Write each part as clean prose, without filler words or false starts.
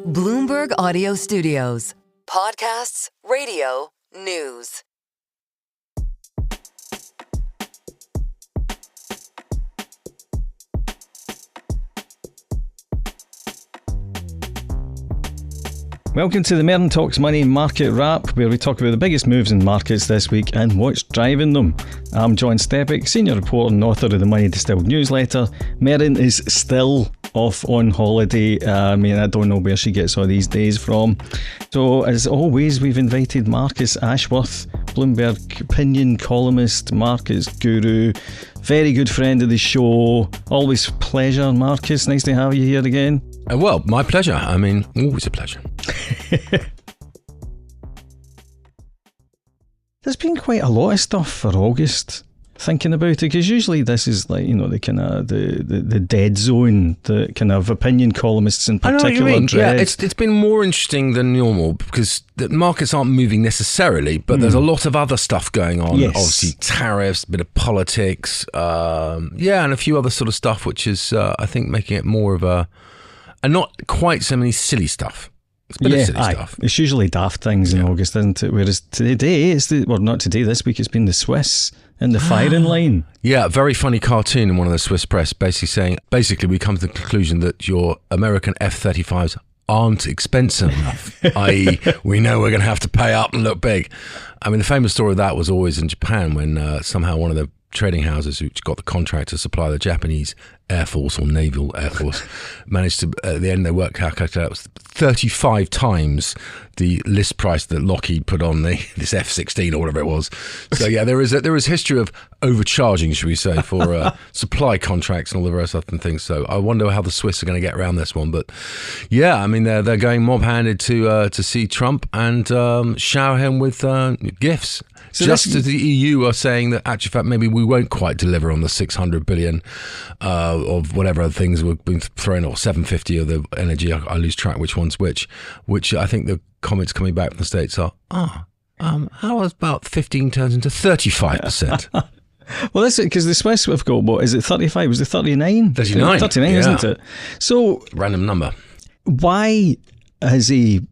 Bloomberg Audio Studios. Podcasts, radio, news. Welcome to the Merryn Talks Money Market Wrap, where we talk about the biggest moves in markets this week and what's driving them. I'm John Stepek, senior reporter and author of the Money Distilled newsletter. Merryn is still off on holiday. I don't know where she gets all these days from. So, as always, we've invited Marcus Ashworth, Bloomberg Opinion columnist, markets guru, very good friend of the show. Always pleasure, Marcus. Nice to have you here again. Well, my pleasure. Always a pleasure. There's been quite a lot of stuff for August, thinking about it, because usually this is like, the kind of the dead zone, the kind of opinion columnists in particular. I know what you mean. Dread. Yeah, it's been more interesting than normal because the markets aren't moving necessarily, but there's a lot of other stuff going on. Yes. Obviously, tariffs, a bit of politics, and a few other sort of stuff, which is, I think, making it more of a, and not quite so many silly stuff. It's a bit of silly stuff. It's usually daft things in August, isn't it? Whereas today, not today, this week, it's been the Swiss in the firing line. Yeah, a very funny cartoon in one of the Swiss press basically saying, we come to the conclusion that your American F-35s aren't expensive enough, i.e. we know we're going to have to pay up and look big. The famous story of that was always in Japan when somehow one of the trading houses which got the contract to supply the Japanese Air Force or Naval Air Force managed to, at the end of their work calculator, it was 35 times the list price that Lockheed put on this F-16 or whatever it was. So yeah, there is history of overcharging, should we say, for supply contracts and all the rest of them things. So I wonder how the Swiss are going to get around this one. But yeah, they're going mob-handed to see Trump and shower him with gifts. So just as the EU are saying that, actually, in fact, maybe we won't quite deliver on the 600 billion of whatever other things we've been throwing, or 750 of the energy. I lose track which one's which I think the comments coming back from the States are, how about 15 turns into 35%? Well, that's it, because the Swiss have got, what, is it 35? Was it 39? 39. 39, yeah. Isn't it? So, random number. Why has he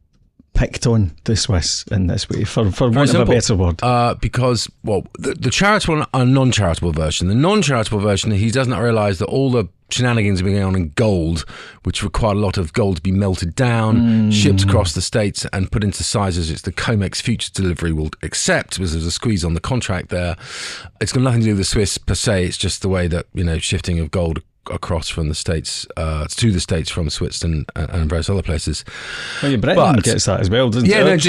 picked on the Swiss in this way, for want of a better word? Because, the charitable and non-charitable version. The non-charitable version, he doesn't realise that all the shenanigans are going on in gold, which require a lot of gold to be melted down, shipped across the States and put into sizes which the COMEX future delivery will accept, because there's a squeeze on the contract there. It's got nothing to do with the Swiss per se. It's just the way that, shifting of gold across from the States to the States from Switzerland and various other places. Well, Britain gets that as well, doesn't it?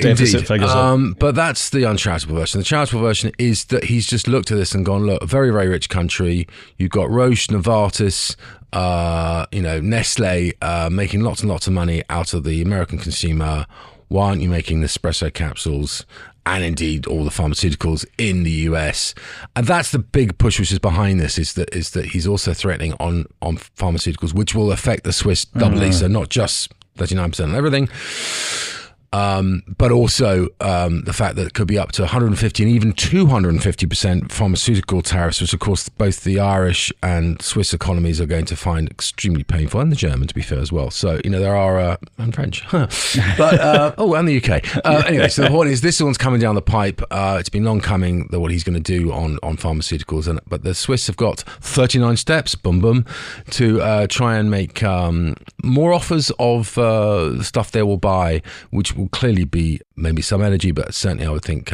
Indeed. But that's the uncharitable version. The charitable version is that he's just looked at this and gone, look, a very, very rich country. You've got Roche, Novartis, Nestle making lots and lots of money out of the American consumer. Why aren't you making Nespresso capsules and indeed all the pharmaceuticals in the US? And that's the big push which is behind this, is that he's also threatening on pharmaceuticals, which will affect the Swiss doubly. So not just 39% on everything, but also the fact that it could be up to 150 and even 250% pharmaceutical tariffs, which of course both the Irish and Swiss economies are going to find extremely painful, and the German, to be fair, as well. So there are and French, but and the UK. Anyway, so the point is, this one's coming down the pipe. It's been long coming, what he's going to do on pharmaceuticals, but the Swiss have got 39 steps, to try and make more offers of the stuff they will buy, which will clearly be maybe some energy, but certainly I would think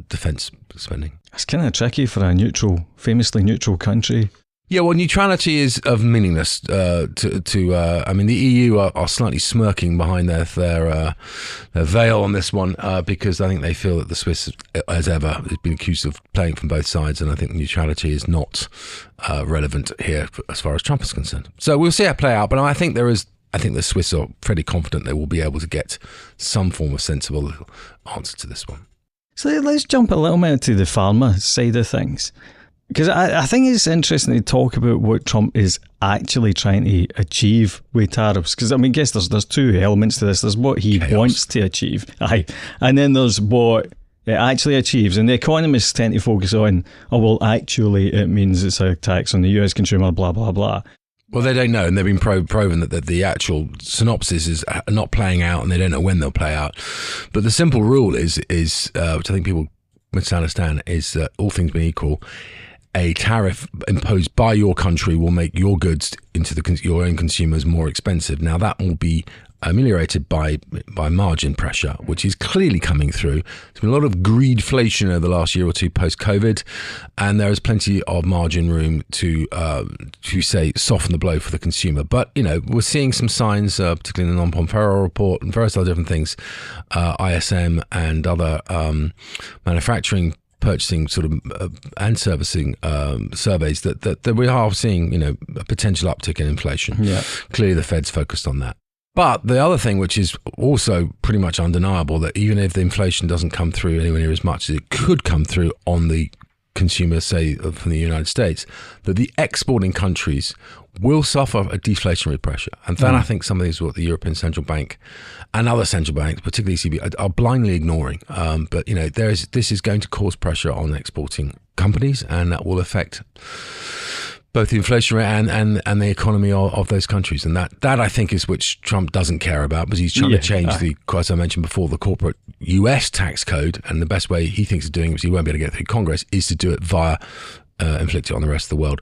defence spending. It's kind of tricky for a famously neutral country. Yeah, well, neutrality is of meaningless the EU are slightly smirking behind their veil on this one because I think they feel that the Swiss, as ever, has been accused of playing from both sides, and I think neutrality is not relevant here as far as Trump is concerned. So we'll see how it play out, but I think the Swiss are pretty confident they will be able to get some form of sensible answer to this one. So let's jump a little bit to the pharma side of things, because I think it's interesting to talk about what Trump is actually trying to achieve with tariffs. Because I guess there's two elements to this. There's what he wants to achieve, and then there's what it actually achieves. And the economists tend to focus on, actually it means it's a tax on the US consumer, blah, blah, blah. Well, they don't know, and they've been proven that the actual synopsis is not playing out, and they don't know when they'll play out. But the simple rule is which I think people misunderstand, is that all things being equal, a tariff imposed by your country will make your goods into your own consumers more expensive. Now, that will be ameliorated by margin pressure, which is clearly coming through. There's been a lot of greedflation over the last year or two post-COVID, and there is plenty of margin room to say soften the blow for the consumer. But we're seeing some signs, particularly in the non-farm payroll report and various other different things, ISM and other manufacturing, purchasing sort of and servicing surveys that we are seeing a potential uptick in inflation. Yeah. Clearly the Fed's focused on that. But the other thing, which is also pretty much undeniable, that even if the inflation doesn't come through anywhere near as much as it could come through on the consumer, say, from the United States, that the exporting countries will suffer a deflationary pressure. And that, I think, some of these what the European Central Bank and other central banks, particularly ECB, are blindly ignoring. But this is going to cause pressure on exporting companies, and that will affect both the inflation rate and the economy of those countries. And that I think is which Trump doesn't care about, because he's trying to change as I mentioned before, the corporate US tax code. And the best way he thinks of doing it, because he won't be able to get through Congress, is to do it via inflict it on the rest of the world.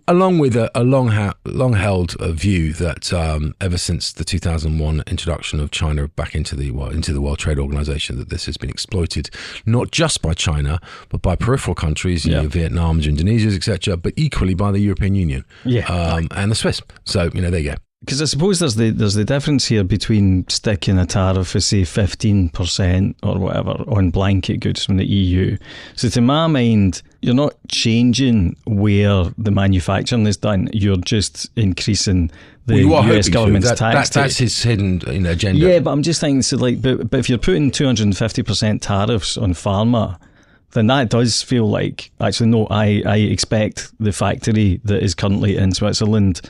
Along with a long-held view that ever since the 2001 introduction of China back into the World Trade Organization, that this has been exploited not just by China, but by peripheral countries, Vietnam, Indonesia, etc., but equally by the European Union and the Swiss. So, there you go. Because I suppose there's the difference here between sticking a tariff of, say, 15% or whatever on blanket goods from the EU. So to my mind, you're not changing where the manufacturing is done. You're just increasing the US government's tax. That's his hidden agenda. Yeah, but I'm just thinking, so but if you're putting 250% tariffs on pharma, then that does feel like, actually, no, I expect the factory that is currently in Switzerland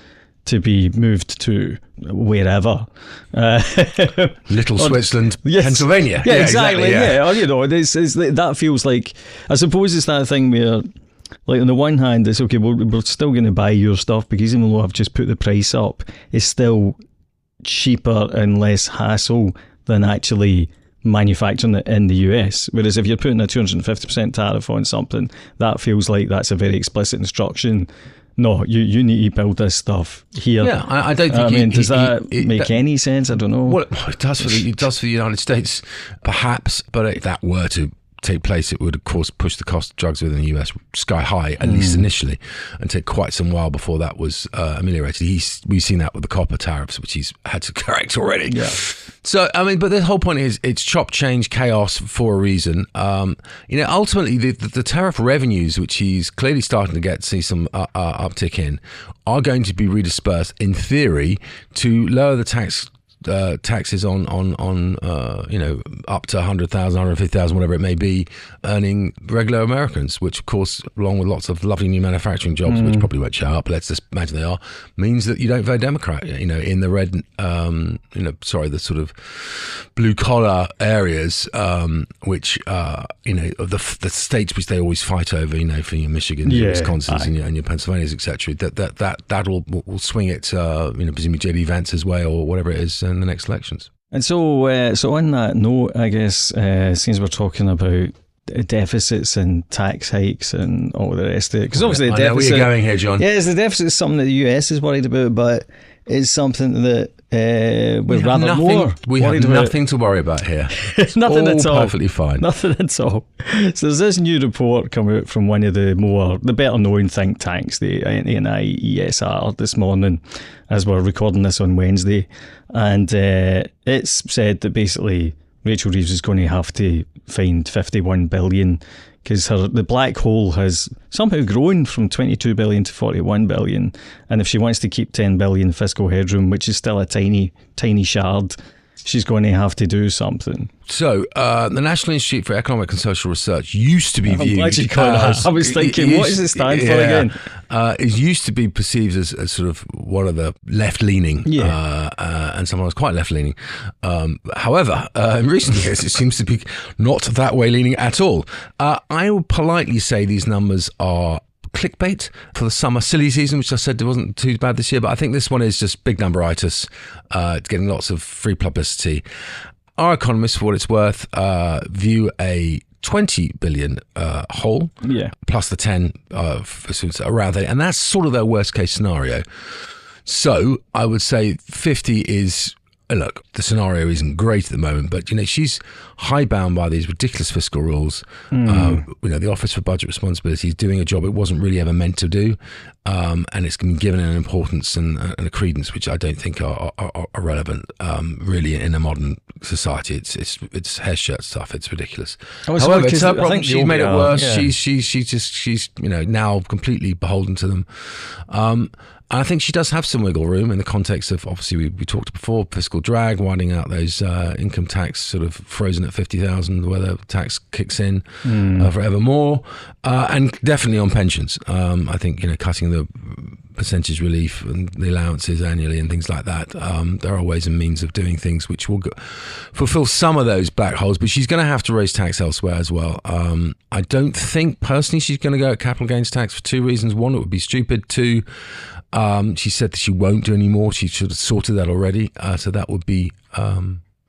to be moved to wherever. Little Switzerland, Pennsylvania. Yeah, exactly. Yeah. Or, that feels like, I suppose it's that thing where, like, on the one hand, it's okay, we're still going to buy your stuff, because even though I've just put the price up, it's still cheaper and less hassle than actually manufacturing it in the US. Whereas if you're putting a 250% tariff on something, that feels like that's a very explicit instruction. No, you need to build this stuff here. Yeah, I don't think. Does that make any sense? I don't know. Well, it does for the United States, perhaps. But if that were to take place, it would, of course, push the cost of drugs within the US sky high, at least initially, and take quite some while before that was ameliorated. We've seen that with the copper tariffs, which he's had to correct already. Yeah. So, but the whole point is it's chop change chaos for a reason. Ultimately, the tariff revenues, which he's clearly starting to see some uptick in, are going to be redispersed, in theory, to lower the taxes on up to 100,000, 150,000, whatever it may be, earning regular Americans, which, of course, along with lots of lovely new manufacturing jobs, which probably won't show up, but let's just imagine they are, means that you don't vote Democrat, in the red, the sort of blue collar areas, which, the states which they always fight over, for your Michigan, your Wisconsin, and your Pennsylvanias, etc. That'll swing it, presumably JD Vance's way or whatever it is in the next elections. And so on that note, I guess, since we're talking about deficits and tax hikes and all the rest of it, because obviously the deficit, where you're going here, John. Yeah, the deficit is something that the US is worried about, but it's something that we're rather more we have nothing to worry about here. It's nothing all at all. Perfectly fine. Nothing at all. So there's this new report come out from one of the better known think tanks, the NIESR, this morning, as we're recording this on Wednesday, and it's said that basically Rachel Reeves is going to have to find $51 billion because the black hole has somehow grown from 22 billion to 41 billion. And if she wants to keep 10 billion fiscal headroom, which is still a tiny, tiny shard, she's going to have to do something. So, the National Institute for Economic and Social Research used to be viewed as... I was thinking, what does it stand for again? It used to be perceived as sort of one of the left-leaning, and sometimes quite left-leaning. However, in recent years, it seems to be not that way-leaning at all. I would politely say these numbers are clickbait for the summer silly season, which I said wasn't too bad this year. But I think this one is just big numberitis. It's getting lots of free publicity. Our economists, for what it's worth, view a 20 billion hole, plus the 10 around there, and that's sort of their worst case scenario. So I would say 50 is, look, the scenario isn't great at the moment, but she's hidebound by these ridiculous fiscal rules. The Office for Budget Responsibility is doing a job it wasn't really ever meant to do, and it's been given an importance and a credence which I don't think are relevant really in a modern society. It's hair shirt stuff. It's ridiculous. However, it's her problem. She's made it worse. Yeah. She's now completely beholden to them. And I think she does have some wiggle room in the context of, obviously, we talked before, fiscal drag, winding out those income tax sort of frozen at 50,000, where the tax kicks in forevermore, and definitely on pensions. I think, cutting the percentage relief and the allowances annually and things like that. There are ways and means of doing things which will fulfill some of those black holes, but she's going to have to raise tax elsewhere as well. I don't think personally she's going to go at capital gains tax for two reasons. One, it would be stupid. Two, she said that she won't do any more. She should have sorted that already. So that would be,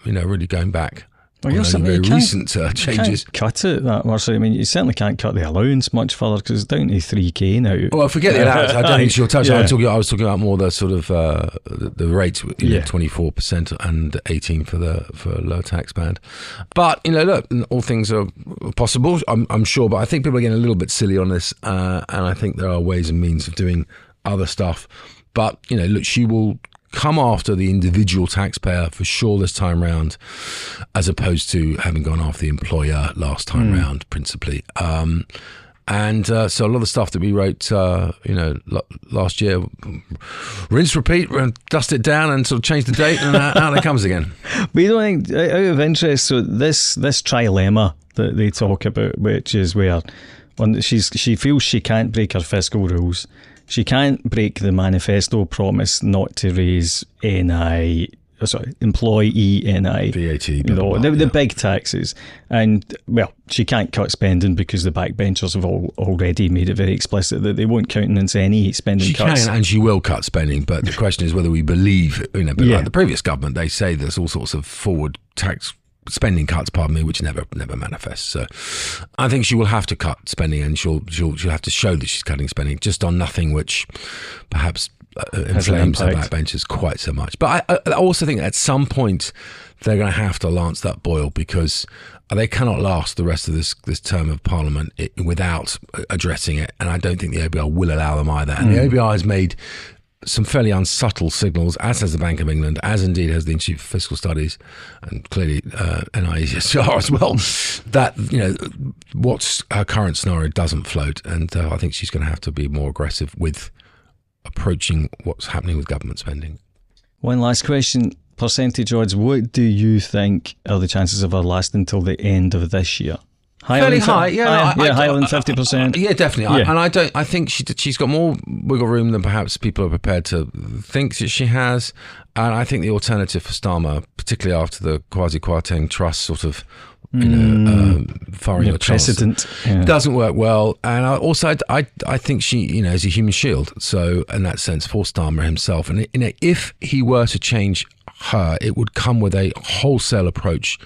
really going back. Well, very recent changes. You can't cut it that much. I mean, you certainly can't cut the allowance much further because it's down to 3k now. Well, forget the allowance. I don't think she'll touch it. I was talking about more the sort of the rates, 24% and 18% for low tax band. But look, all things are possible. I'm sure, but I think people are getting a little bit silly on this, and I think there are ways and means of doing other stuff. But look, she will come after the individual taxpayer for sure this time round, as opposed to having gone after the employer last time round, principally. So a lot of the stuff that we wrote, last year, rinse, repeat, dust it down, and sort of change the date, and out it comes again. But you don't think, out of interest, so this trilemma that they talk about, which is where she feels she can't break her fiscal rules. She can't break the manifesto promise not to raise employee NI, VAT, the big taxes. And, well, she can't cut spending because the backbenchers have already made it very explicit that they won't countenance any spending cuts. She can and she will cut spending, but the question is whether we believe, like the previous government, they say there's all sorts of forward tax spending cuts, which never manifests. So I think she will have to cut spending, and she'll have to show that she's cutting spending, just on nothing which perhaps inflames the backbenchers quite so much. But I also think at some point they're going to have to lance that boil, because they cannot last the rest of this term of Parliament without addressing it, and I don't think the OBR will allow them either. And the OBR has made some fairly unsubtle signals, as has the Bank of England, as indeed has the Institute for Fiscal Studies, and clearly NIESR as well, that what's her current scenario doesn't float, and I think she's going to have to be more aggressive with approaching what's happening with government spending. One last question, percentage odds. What do you think are the chances of her lasting until the end of this year? Fairly high, higher than 50%. Yeah, definitely. Yeah. I think she's got more wiggle room than perhaps people are prepared to think that she has. And I think the alternative for Starmer, particularly after the quasi-Kwarteng Trust sort of firing precedent, doesn't work well. And I think she is a human shield. So in that sense, for Starmer himself, and if he were to change her, it would come with a wholesale approach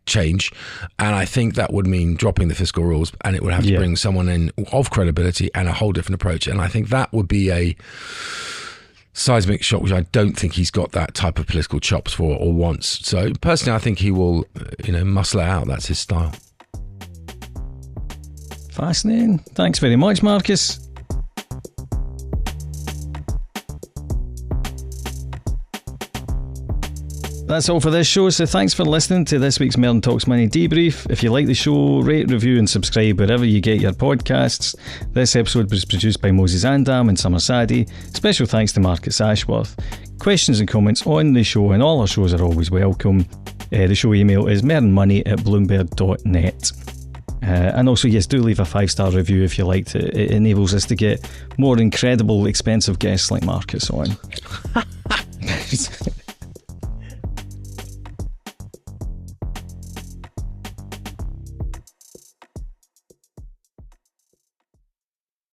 change, and I think that would mean dropping the fiscal rules, and it would have to bring someone in of credibility and a whole different approach, and I think that would be a seismic shock, which I don't think he's got that type of political chops for or wants. So personally, I think he will muscle it out. That's his style. Fascinating. Thanks very much, Marcus. That's all for this show, so thanks for listening to this week's Merryn Talks Money debrief. If you like the show, rate, review and subscribe wherever you get your podcasts. This episode was produced by Moses Andam and Summer Sadi. Special thanks to Marcus Ashworth. Questions and comments on the show and all our shows are always welcome. The show email is merrynmoney@bloomberg.net. And also, yes, do leave a 5-star review if you liked it. It enables us to get more incredible, expensive guests like Marcus on.